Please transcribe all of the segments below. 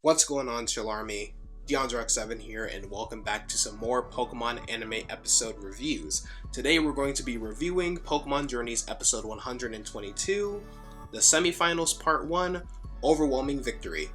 What's going on, Chill Army? Deondre and I've here, and welcome back to some more Pokemon anime episode reviews. Today we're going to be reviewing Pokemon Journeys episode 122, the Semifinals Part 1, Overwhelming Victory.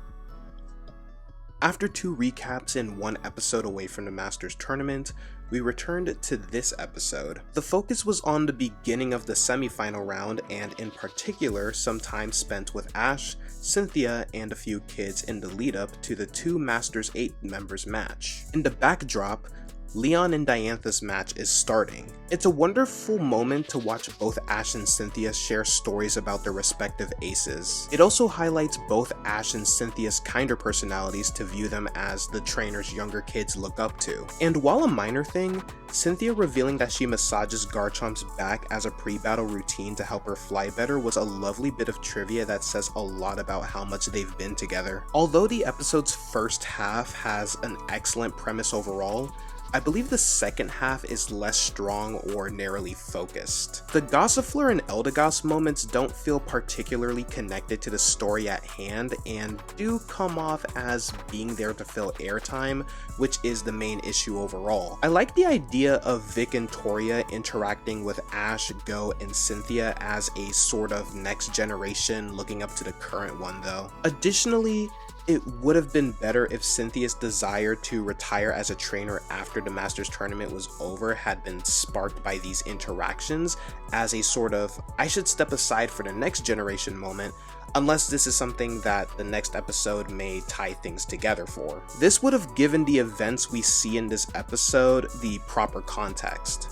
After two recaps and one episode away from the Masters Tournament, we returned to this episode. The focus was on the beginning of the semifinal round, and in particular, some time spent with Ash, Cynthia, and a few kids in the lead up to the two Masters 8 members match. In the backdrop, Leon and Diantha's match is starting. It's a wonderful moment to watch both Ash and Cynthia share stories about their respective aces. It also highlights both Ash and Cynthia's kinder personalities to view them as the trainers younger kids look up to. And while a minor thing, Cynthia revealing that she massages Garchomp's back as a pre-battle routine to help her fly better was a lovely bit of trivia that says a lot about how much they've been together. Although the episode's first half has an excellent premise overall, I believe the second half is less strong or narrowly focused. The Gossifleur and Eldegoss moments don't feel particularly connected to the story at hand and do come off as being there to fill airtime, which is the main issue overall. I like the idea of Vic and Toria interacting with Ash, Go, and Cynthia as a sort of next generation looking up to the current one though. Additionally, it would have been better if Cynthia's desire to retire as a trainer after the Masters Tournament was over had been sparked by these interactions as a sort of I should step aside for the next generation moment, unless this is something that the next episode may tie things together for. This would have given the events we see in this episode the proper context.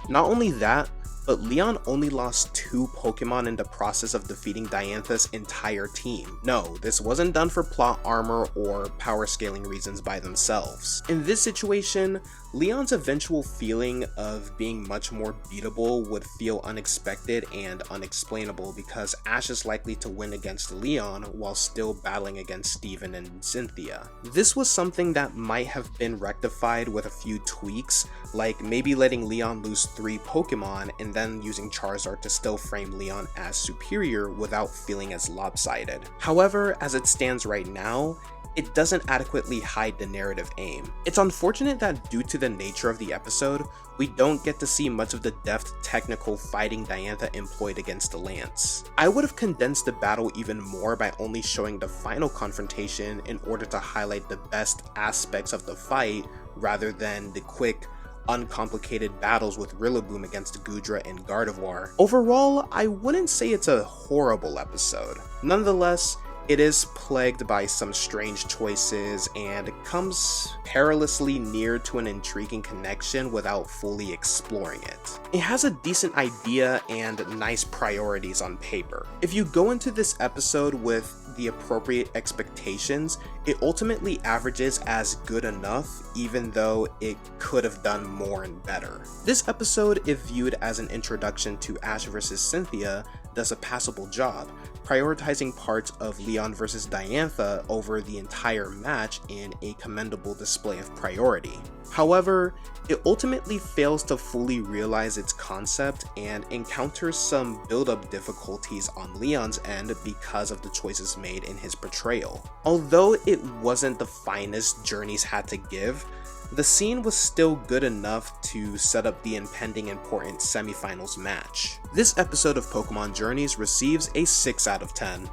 Not only that, but Leon only lost two Pokemon in the process of defeating Diantha's entire team. No, this wasn't done for plot armor or power scaling reasons by themselves. In this situation, Leon's eventual feeling of being much more beatable would feel unexpected and unexplainable because Ash is likely to win against Leon while still battling against Steven and Cynthia. This was something that might have been rectified with a few tweaks, like maybe letting Leon lose 3 Pokemon and then using Charizard to still frame Leon as superior without feeling as lopsided. However, as it stands right now, it doesn't adequately hide the narrative aim. It's unfortunate that due to the nature of the episode, we don't get to see much of the deft technical fighting Diantha employed against the Lance. I would have condensed the battle even more by only showing the final confrontation in order to highlight the best aspects of the fight rather than the quick, uncomplicated battles with Rillaboom against Goodra and Gardevoir. Overall, I wouldn't say it's a horrible episode. Nonetheless, it is plagued by some strange choices and comes perilously near to an intriguing connection without fully exploring it. It has a decent idea and nice priorities on paper. If you go into this episode with the appropriate expectations, it ultimately averages as good enough, even though it could have done more and better. This episode, if viewed as an introduction to Ash vs. Cynthia, does a passable job, prioritizing parts of Leon vs. Diantha over the entire match in a commendable display of priority. However, it ultimately fails to fully realize its concept and encounters some build-up difficulties on Leon's end because of the choices made in his portrayal. Although it wasn't the finest Journeys had to give, the scene was still good enough to set up the impending important semifinals match. This episode of Pokemon Journeys receives a 6 out of 10.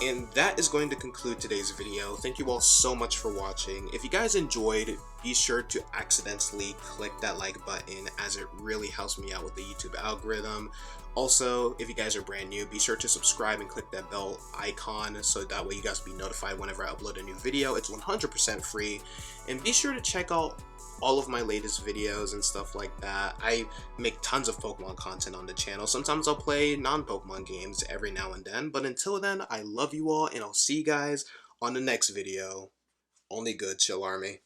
And that is going to conclude today's video. Thank you all so much for watching. If you guys enjoyed, be sure to accidentally click that like button as it really helps me out with the YouTube algorithm. Also, if you guys are brand new, be sure to subscribe and click that bell icon so that way you guys will be notified whenever I upload a new video. It's 100% free. And be sure to check out all of my latest videos and stuff like that. I make tons of Pokemon content on the channel. Sometimes I'll play non-Pokemon games every now and then. But until then, I love you all and I'll see you guys on the next video. Only good, Chill Army.